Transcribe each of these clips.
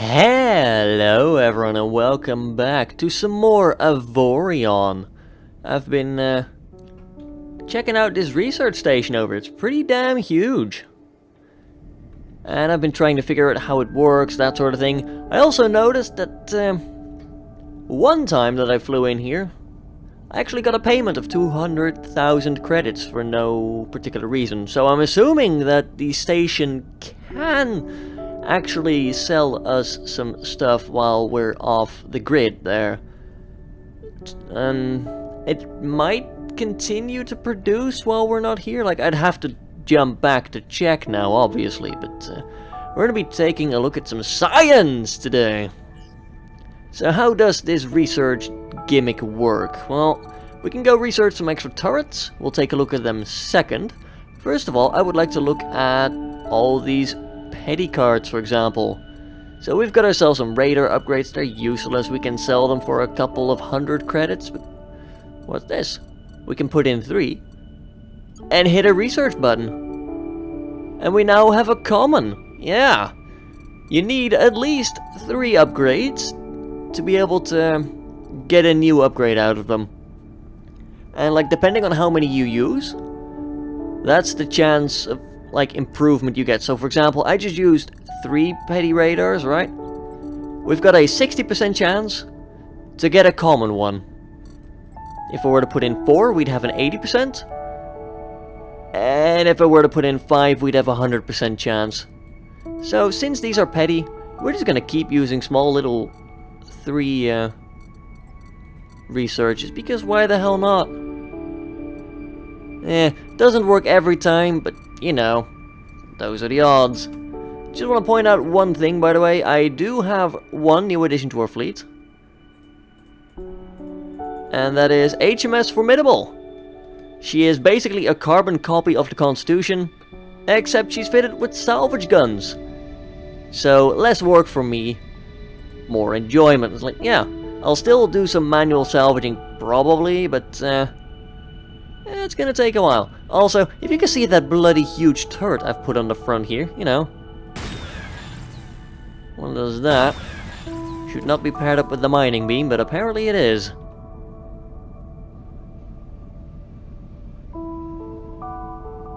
Hello everyone and welcome back to some more Avorion. I've been checking out this research station over. It's pretty damn huge. And I've been trying to figure out how it works, that sort of thing. I also noticed that one time that I flew in here, I actually got a payment of 200,000 credits for no particular reason. So I'm assuming that the station can actually sell us some stuff while we're off the grid there. And it might continue to produce while we're not here. Like, I'd have to jump back to check now, obviously, but we're going to be taking a look at some science today. So how does this research gimmick work? Well, we can go research some extra turrets. We'll take a look at them second. First of all, I would like to look at all these petty cards, for example. So we've got ourselves some radar upgrades. They're useless. We can sell them for a couple of 100 credits. But what's this? We can put in 3 and hit a research button. And we now have a common. Yeah. You need at least 3 upgrades to be able to get a new upgrade out of them. And like, depending on how many you use, that's the chance of like improvement you get. So for example, I just used 3 petty radars, right? We've got a 60% chance to get a common one. If I were to put in 4, we'd have an 80%. And if I were to put in 5, we'd have a 100% chance. So since these are petty, we're just gonna keep using small little 3 researches, because why the hell not? Doesn't work every time, but you know, those are the odds. Just want to point out one thing, by the way. I do have one new addition to our fleet. And that is HMS Formidable. She is basically a carbon copy of the Constitution, except she's fitted with salvage guns. So, less work for me, more enjoyment. It's like, yeah, I'll still do some manual salvaging, probably, but it's gonna take a while. Also, if you can see that bloody huge turret I've put on the front here, you know. One does that. Should not be paired up with the mining beam, but apparently it is.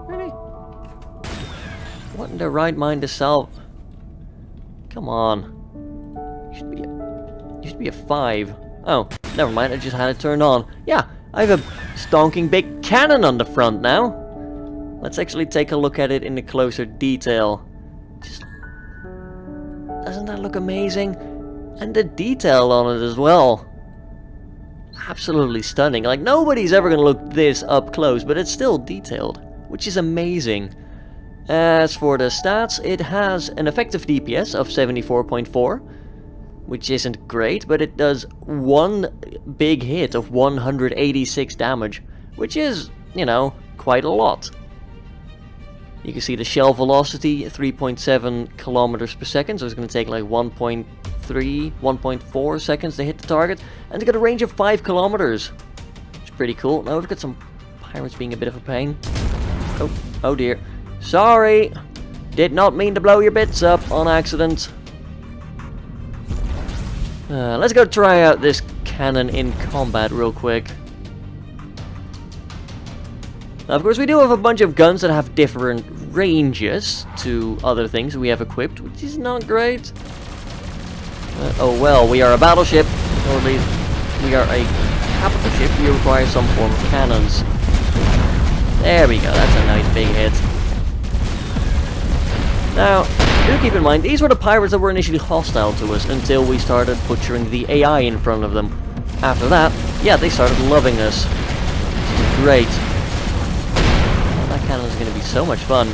Really? What in the right mind to solve? Come on. Used to be a 5. Oh, never mind, I just had it turned on. Yeah, I have a stonking big cannon on the front now. Let's actually take a look at it in a closer detail. Just, doesn't that look amazing? And the detail on it as well. Absolutely stunning. Like, nobody's ever gonna look this up close, but it's still detailed, which is amazing. As for the stats, it has an effective DPS of 74.4. Which isn't great, but it does one big hit of 186 damage, which is, you know, quite a lot. You can see the shell velocity, 3.7 kilometers per second, so it's going to take like 1.3, 1.4 seconds to hit the target, and it's got a range of 5 kilometers. It's pretty cool. Now we've got some pirates being a bit of a pain. Oh dear. Sorry! Did not mean to blow your bits up on accident. Let's go try out this cannon in combat real quick. Now, of course, we do have a bunch of guns that have different ranges to other things we have equipped, which is not great. Oh well, we are a battleship, or at least we are a capital ship. We require some form of cannons. There we go, that's a nice big hit. Now, do keep in mind, these were the pirates that were initially hostile to us until we started butchering the AI in front of them. After that, yeah, they started loving us. Which is great. Oh, that cannon is going to be so much fun.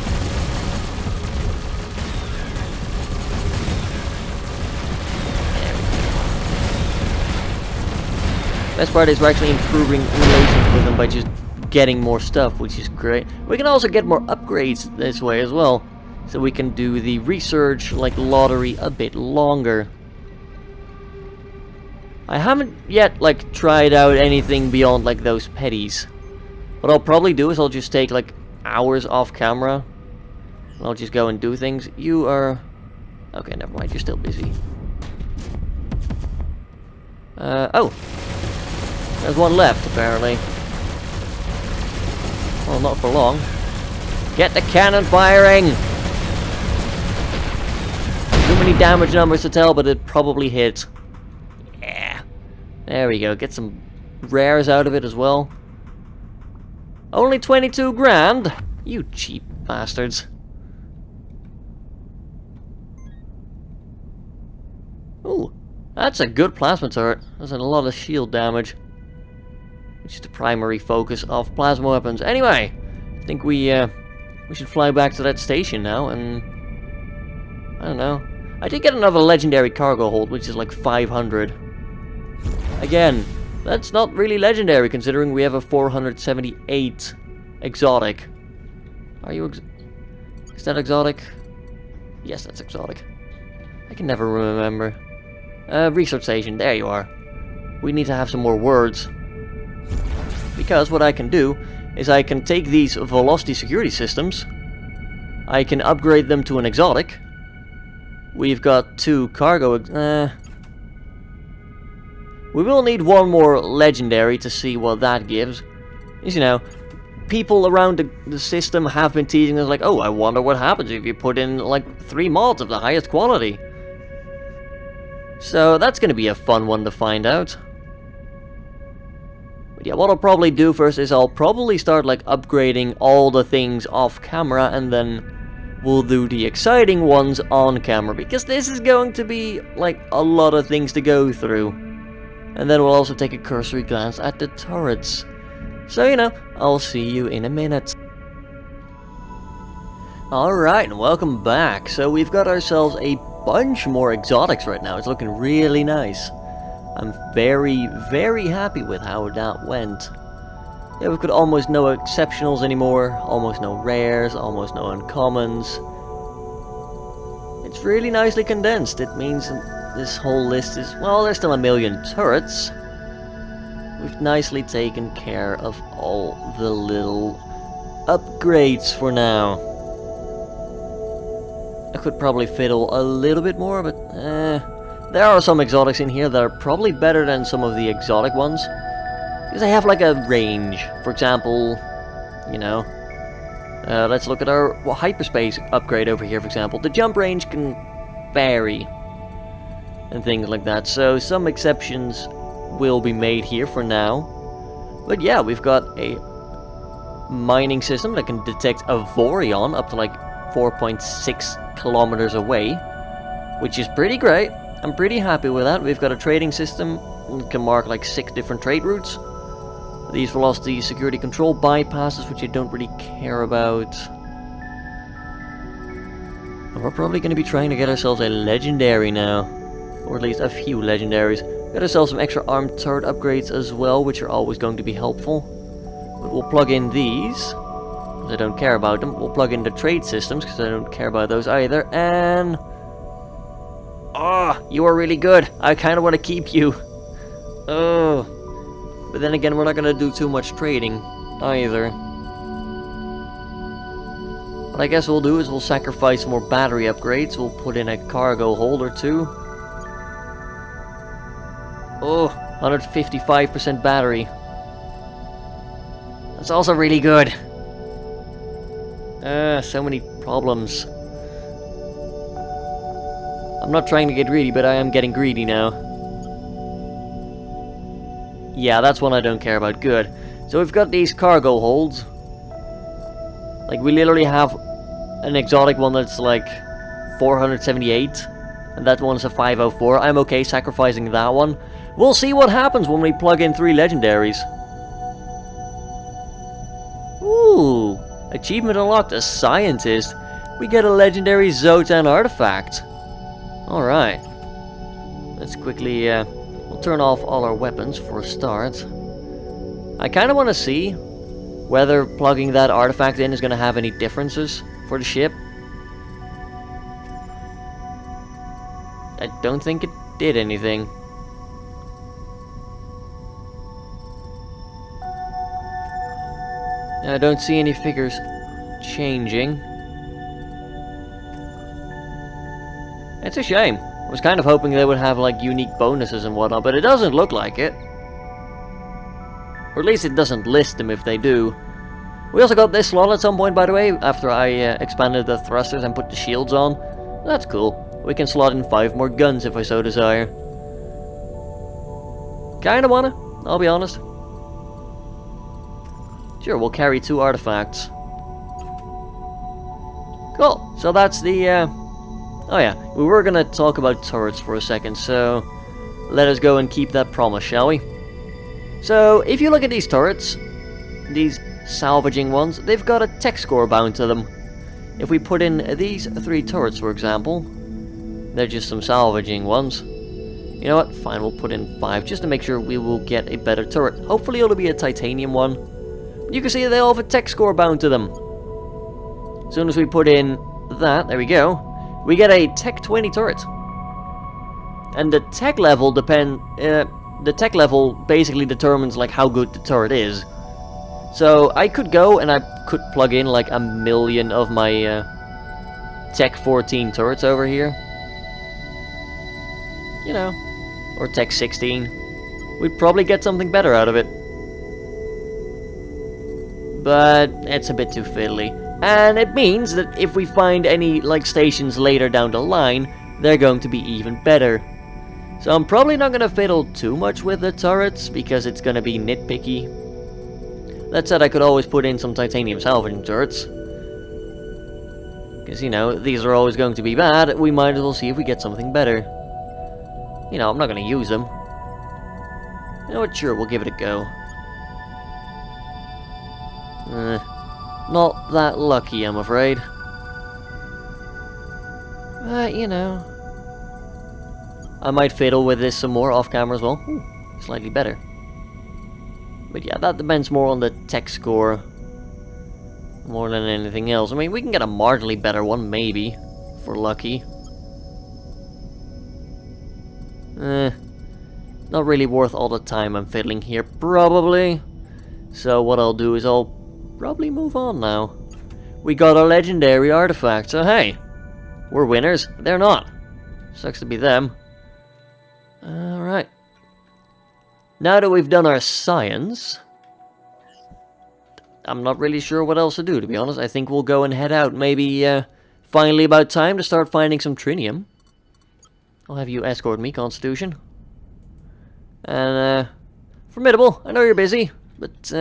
Best part is we're actually improving relations with them by just getting more stuff, which is great. We can also get more upgrades this way as well. So we can do the research, like lottery, a bit longer. I haven't yet, like, tried out anything beyond, like, those petties. What I'll probably do is I'll just take, like, hours off camera. And I'll just go and do things. You are... Okay, never mind, you're still busy. Oh! There's one left, apparently. Well, not for long. Get the cannon firing! Too many damage numbers to tell, but it probably hit. Yeah. There we go. Get some rares out of it as well. Only 22 grand? You cheap bastards. Ooh, that's a good plasma turret. That's a lot of shield damage. Which is the primary focus of plasma weapons. Anyway, I think we should fly back to that station now and... I don't know. I did get another legendary cargo hold, which is like 500. Again, that's not really legendary considering we have a 478 exotic. Are you is that exotic? Yes, that's exotic. I can never remember. Research station, there you are. We need to have some more words. Because what I can do is I can take these velocity security systems. I can upgrade them to an exotic. We've got 2 cargo... we will need one more legendary to see what that gives. As you know, people around the system have been teasing us like, oh, I wonder what happens if you put in like 3 mods of the highest quality. So that's going to be a fun one to find out. But yeah, what I'll probably do first is I'll probably start like upgrading all the things off camera, and then we'll do the exciting ones on camera, because this is going to be like a lot of things to go through. And then we'll also take a cursory glance at the turrets. So, you know, I'll see you in a minute. Alright, and welcome back. So we've got ourselves a bunch more exotics right now. It's looking really nice. I'm very, very happy with how that went. Yeah, we've got almost no exceptionals anymore, almost no rares, almost no uncommons. It's really nicely condensed. It means this whole list is, well, there's still a million turrets. We've nicely taken care of all the little upgrades for now. I could probably fiddle a little bit more, but there are some exotics in here that are probably better than some of the exotic ones. Because they have like a range. For example, you know, let's look at our hyperspace upgrade over here, for example. The jump range can vary and things like that. So some exceptions will be made here for now. But yeah, we've got a mining system that can detect Avorion up to like 4.6 kilometers away, which is pretty great. I'm pretty happy with that. We've got a trading system. We can mark like 6 different trade routes. These velocity security control bypasses, which I don't really care about. And we're probably going to be trying to get ourselves a legendary now. Or at least a few legendaries. Got ourselves some extra armed turret upgrades as well, which are always going to be helpful. But we'll plug in these, because I don't care about them. We'll plug in the trade systems, because I don't care about those either. And... oh, you are really good. I kind of want to keep you. Oh. But then again, we're not going to do too much trading either. What I guess we'll do is we'll sacrifice more battery upgrades. We'll put in a cargo hold or 2. Oh, 155% battery. That's also really good. So many problems. I'm not trying to get greedy, but I am getting greedy now. Yeah, that's one I don't care about. Good. So we've got these cargo holds. Like, we literally have an exotic one that's like 478. And that one's a 504. I'm okay sacrificing that one. We'll see what happens when we plug in 3 legendaries. Ooh. Achievement unlocked, a scientist. We get a legendary Zotan artifact. Alright. Let's quickly, we'll turn off all our weapons for a start. I kind of want to see whether plugging that artifact in is going to have any differences for the ship. I don't think it did anything. I don't see any figures changing. It's a shame. I was kind of hoping they would have like unique bonuses and whatnot, but it doesn't look like it. Or at least it doesn't list them if they do. We also got this slot at some point, by the way, after I expanded the thrusters and put the shields on. That's cool. We can slot in 5 more guns if I so desire. Kinda wanna, I'll be honest. Sure, we'll carry 2 artifacts. Cool, so that's the, oh yeah, we were gonna talk about turrets for a second, so let us go and keep that promise, shall we? So, if you look at these turrets, these salvaging ones, they've got a tech score bound to them. If we put in these 3 turrets, for example, they're just some salvaging ones. You know what? Fine, we'll put in 5 just to make sure we will get a better turret. Hopefully it'll be a titanium one. You can see they all have a tech score bound to them. As soon as we put in that, there we go, we get a Tech 20 turret. And the tech level the tech level basically determines like how good the turret is. So I could go and I could plug in like 1,000,000 of my Tech 14 turrets over here. You know, or Tech 16. We'd probably get something better out of it. But it's a bit too fiddly. And it means that if we find any like stations later down the line, they're going to be even better. So I'm probably not going to fiddle too much with the turrets, because it's going to be nitpicky. That said, I could always put in some titanium salvaging turrets. Because, you know, these are always going to be bad, we might as well see if we get something better. You know, I'm not going to use them. You know what, sure, we'll give it a go. Not that lucky, I'm afraid. But, you know, I might fiddle with this some more off camera as well. Ooh, slightly better. But yeah, that depends more on the tech score. More than anything else. I mean, we can get a marginally better one, maybe. If we're lucky. Not really worth all the time I'm fiddling here, probably. So what I'll do is I'll probably move on now. We got a legendary artifact, so hey, we're winners. They're not. Sucks to be them. Alright. Now that we've done our science, I'm not really sure what else to do, to be honest. I think we'll go and head out. Maybe finally about time to start finding some trinium. I'll have you escort me, Constitution. And, Formidable, I know you're busy, but,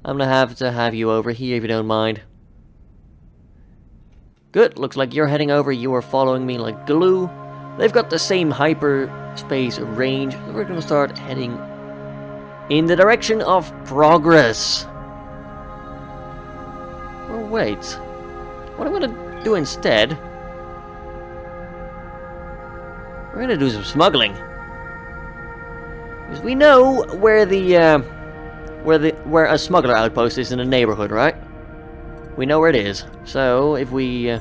I'm gonna have you over here if you don't mind. Good, looks like you're heading over, you are following me like glue. They've got the same hyperspace range, so we're gonna start heading in the direction of progress. Oh wait, what I'm gonna do instead, we're gonna do some smuggling. Because we know where where a smuggler outpost is in the neighborhood, right? We know where it is. So if we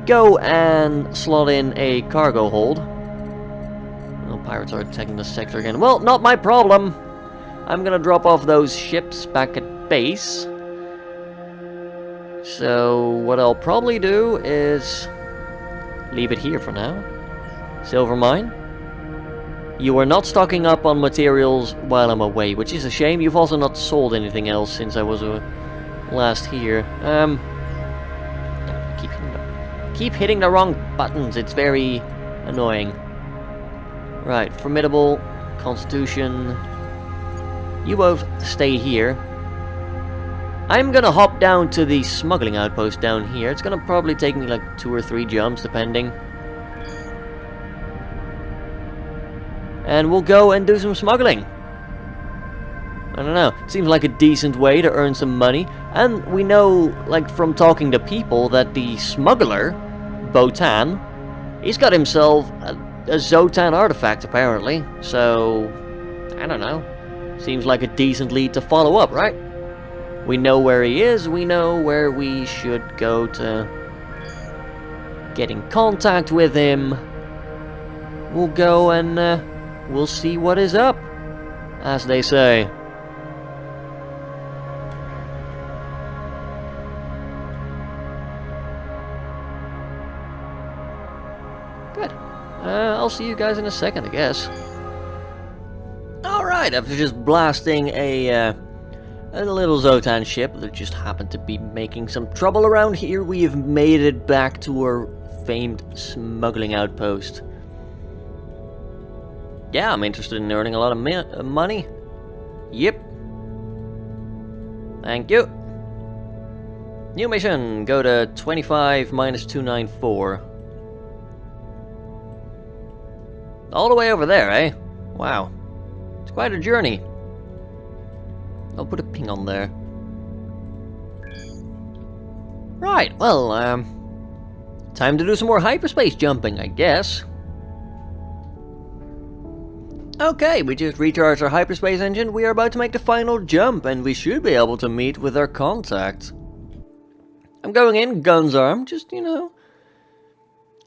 go and slot in a cargo hold. Oh, pirates are attacking the sector again. Well, not my problem. I'm gonna drop off those ships back at base. So what I'll probably do is leave it here for now. Silver mine. You are not stocking up on materials while I'm away, which is a shame. You've also not sold anything else since I was last here. Keep hitting the wrong buttons. It's very annoying. Right, Formidable, Constitution. You both stay here. I'm gonna hop down to the smuggling outpost down here. It's gonna probably take me like 2 or 3 jumps, depending. And we'll go and do some smuggling. I don't know. Seems like a decent way to earn some money. And we know, like, from talking to people, that the smuggler, Botan, he's got himself a Zotan artifact, apparently. So, I don't know. Seems like a decent lead to follow up, right? We know where he is. We know where we should go to get in contact with him. We'll go and we'll see what is up, as they say. I'll see you guys in a second, I guess. Alright, after just blasting a little Zotan ship that just happened to be making some trouble around here, we have made it back to our famed smuggling outpost. Yeah, I'm interested in earning a lot of money. Yep. Thank you. New mission, go to 25-294. All the way over there, eh? Wow. It's quite a journey. I'll put a ping on there. Right, well, time to do some more hyperspace jumping, I guess. Okay, we just recharged our hyperspace engine. We are about to make the final jump, and we should be able to meet with our contact. I'm going in, guns armed, just, you know.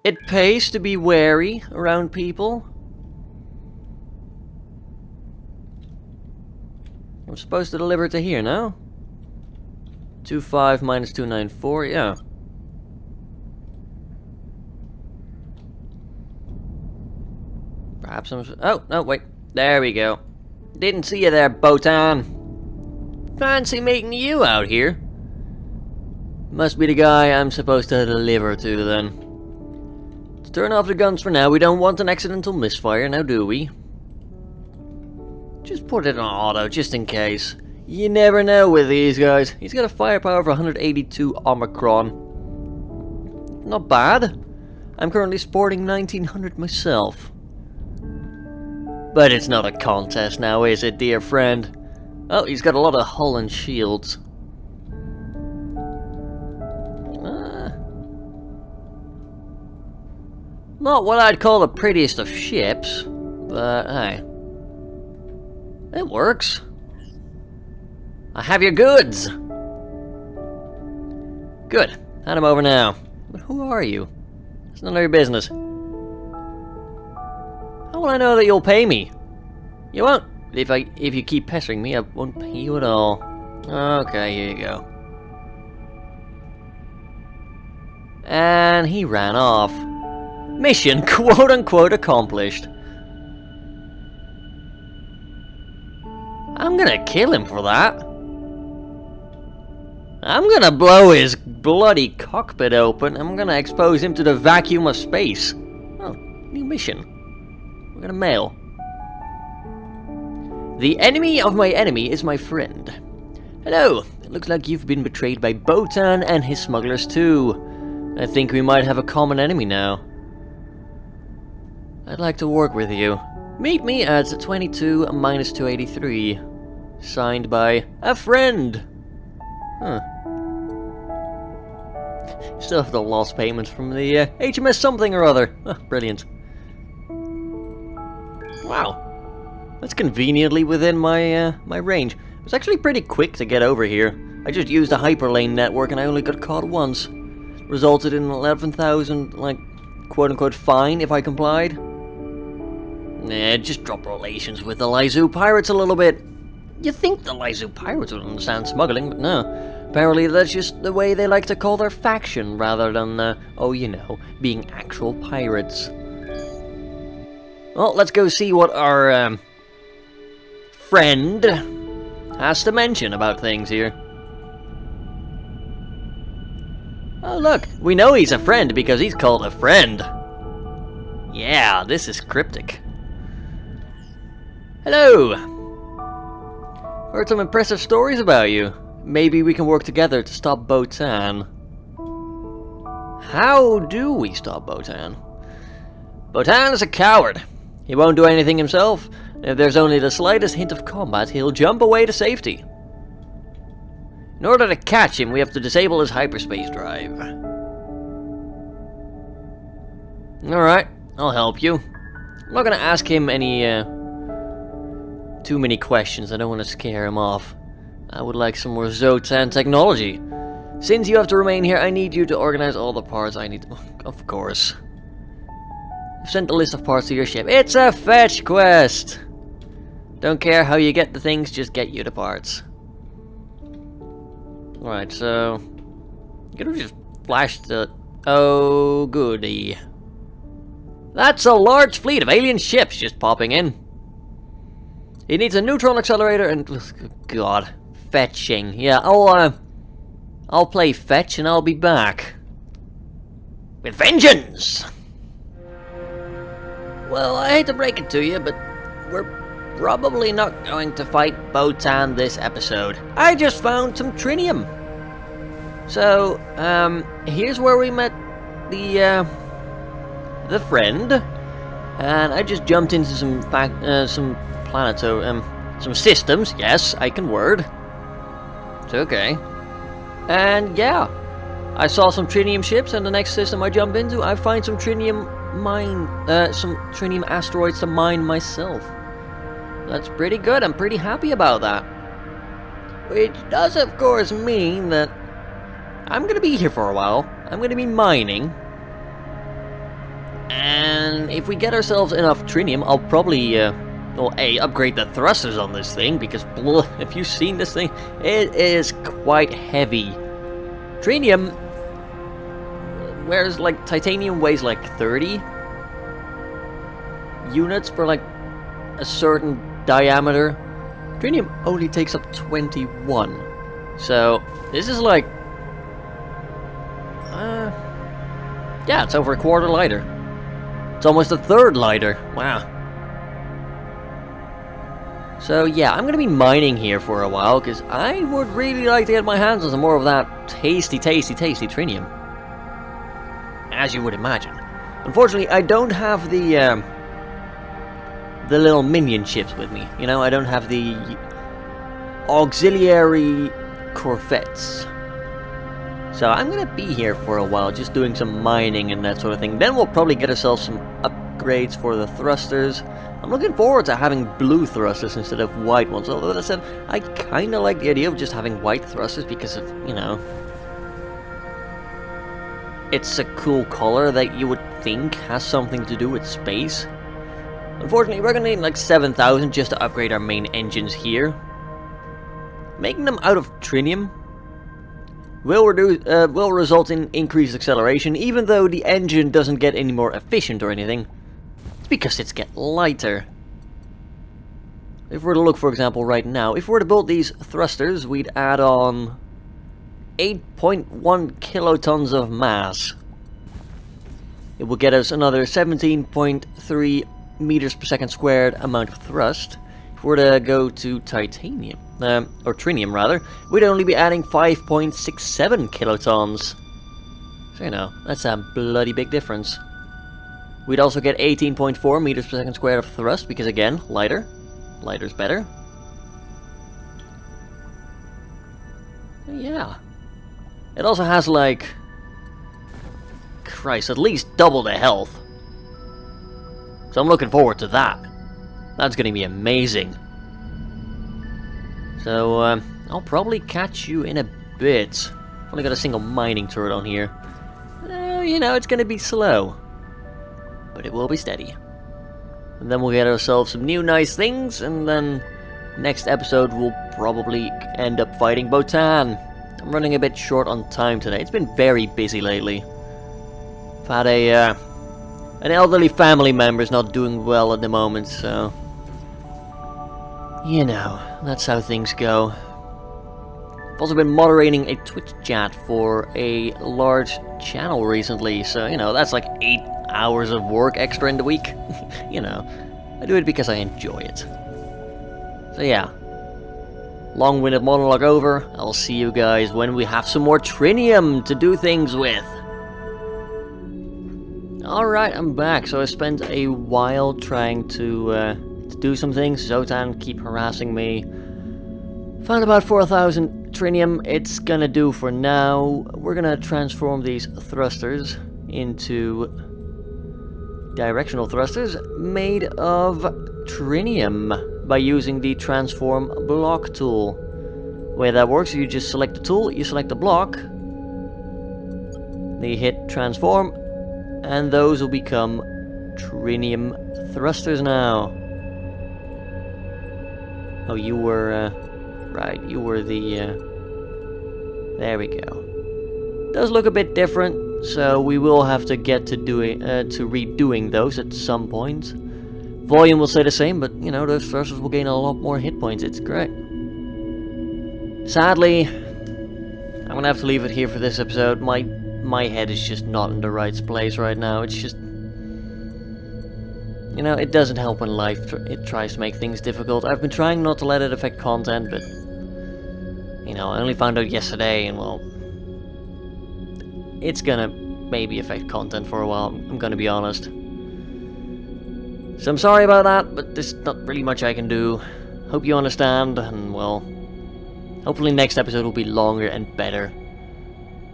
It pays to be wary around people. I'm supposed to deliver to here now. 25-294, yeah. Perhaps I'm... Oh, no, wait. There we go. Didn't see you there, Botan. Fancy meeting you out here. Must be the guy I'm supposed to deliver to, then. Let's turn off the guns for now. We don't want an accidental misfire, now do we? Just put it on auto, just in case. You never know with these guys. He's got a firepower of 182 Omicron. Not bad. I'm currently sporting 1900 myself. But it's not a contest now, is it, dear friend? Oh, he's got a lot of hull and shields. Not what I'd call the prettiest of ships, but hey. It works. I have your goods! Good. Hand them over now. But who are you? It's none of your business. How will I know that you'll pay me? You won't. If you keep pestering me, I won't pay you at all. Okay, here you go. And he ran off. Mission quote-unquote accomplished. I'm gonna kill him for that. I'm gonna blow his bloody cockpit open. I'm gonna expose him to the vacuum of space. Oh, new mission. We're gonna mail. The enemy of my enemy is my friend. Hello. It looks like you've been betrayed by Botan and his smugglers too. I think we might have a common enemy now. I'd like to work with you. Meet me at 22-283. Signed by a friend. Huh. Still have the lost payments from the HMS something or other. Oh, brilliant. Wow. That's conveniently within my my range. It was actually pretty quick to get over here. I just used a hyperlane network and I only got caught once. Resulted in 11,000, like, quote-unquote fine if I complied. Nah, just drop relations with the Lyzu pirates a little bit. You'd think the Lyzu pirates would understand smuggling, but no. Apparently that's just the way they like to call their faction, rather than, oh, you know, being actual pirates. Well, let's go see what our, friend has to mention about things here. Oh, look, we know he's a friend because he's called a friend. Yeah, this is cryptic. Hello! Heard some impressive stories about you. Maybe we can work together to stop Botan. How do we stop Botan? Botan is a coward. He won't do anything himself. If there's only the slightest hint of combat, he'll jump away to safety. In order to catch him, we have to disable his hyperspace drive. Alright, I'll help you. I'm not gonna ask him any, too many questions. I don't want to scare him off. I would like some more Zotan technology. Since you have to remain here, I need you to organize all the parts I need. Of course. I've sent a list of parts to your ship. It's a fetch quest! Don't care how you get the things, just get you the parts. Alright, so... I'm gonna just flash the... Oh, goody. That's a large fleet of alien ships just popping in. It needs a neutron accelerator and... God. Fetching. Yeah, I'll play fetch and I'll be back. With vengeance! Well, I hate to break it to you, but we're probably not going to fight Botan this episode. I just found some trinium. So, here's where we met the friend, and I just jumped into some planets, some systems. Yes, I can word. It's okay. And yeah, I saw some trinium ships, and the next system I jump into, I find some trinium asteroids to mine myself. That's pretty good. I'm pretty happy about that. Which does, of course, mean that I'm gonna be here for a while. I'm gonna be mining. And if we get ourselves enough trinium, I'll probably, well, upgrade the thrusters on this thing, because, if you've seen this thing, it is quite heavy. Trinium, whereas, like, titanium weighs, like, 30 units per, like, a certain diameter, trinium only takes up 21. So, this is, like, yeah, it's over a quarter lighter. It's almost a third lighter. Wow. So yeah, I'm gonna be mining here for a while, because I would really like to get my hands on some more of that tasty trinium. As you would imagine. Unfortunately, I don't have the little minion ships with me. You know, I don't have the auxiliary corvettes. So I'm gonna be here for a while, just doing some mining and that sort of thing. Then we'll probably get ourselves some upgrades for the thrusters. I'm looking forward to having blue thrusters instead of white ones. Although I said, I kind of like the idea of just having white thrusters because of, you know, it's a cool color that you would think has something to do with space. Unfortunately, we're gonna need like 7,000 just to upgrade our main engines here. Making them out of trinium will result in increased acceleration, even though the engine doesn't get any more efficient or anything. It's because it's get lighter. If we were to look, for example, right now, if we were to build these thrusters, we'd add on 8.1 kilotons of mass. It will get us another 17.3 meters per second squared amount of thrust. If we were to go to titanium, or trinium rather, we'd only be adding 5.67 kilotons. So, you know, that's a bloody big difference. We'd also get 18.4 meters per second squared of thrust, because again, lighter. Lighter's better. Yeah. It also has, like, Christ, at least double the health. So I'm looking forward to that. That's gonna be amazing. So, I'll probably catch you in a bit. I've only got a single mining turret on here. You know, it's gonna be slow. But it will be steady. And then we'll get ourselves some new nice things, and then next episode we'll probably end up fighting Botan. I'm running a bit short on time today. It's been very busy lately. I've had an elderly family member's not doing well at the moment, so... You know, that's how things go. I've also been moderating a Twitch chat for a large channel recently, so, you know, that's like 8 hours of work extra in the week. You know, I do it because I enjoy it. So yeah, long-winded monologue over. I'll see you guys when we have some more trinium to do things with. Alright, I'm back. So I spent a while trying to do some things. Zotan keep harassing me. Found about 4,000 trinium. It's gonna do for now. We're gonna transform these thrusters into directional thrusters made of trinium by using the transform block tool. The way that works, you just select the tool, you select the block, then you hit transform, and those will become trinium thrusters now. Oh, you were, right, you were the, there we go. Does look a bit different. So we will have to get to redoing those at some point. Volume will stay the same, but you know, those thrusters will gain a lot more hit points. It's great. Sadly, I'm gonna have to leave it here for this episode. My head is just not in the right place right now. It's just, you know, it doesn't help when life it tries to make things difficult. I've been trying not to let it affect content, but you know, I only found out yesterday, and well, it's gonna maybe affect content for a while. I'm gonna be honest. So I'm sorry about that, but there's not really much I can do. Hope you understand, and well, hopefully next episode will be longer and better.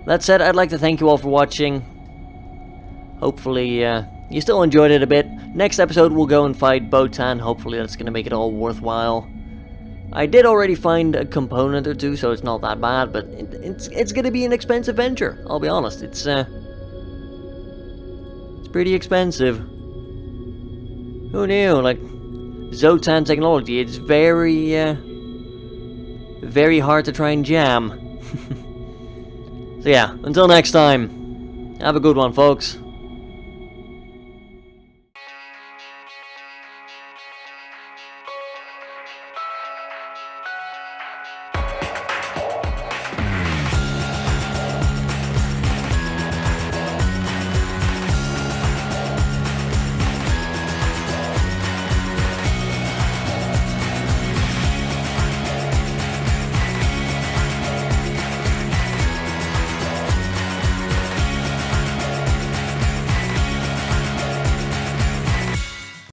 That said, I'd like to thank you all for watching. Hopefully, you still enjoyed it a bit. Next episode, we'll go and fight Botan. Hopefully that's gonna make it all worthwhile. I did already find a component or two, so it's not that bad, but it's gonna be an expensive venture. I'll be honest. It's pretty expensive. Who knew? Like, Zotan technology, it's very hard to try and jam. So yeah, until next time, have a good one, folks.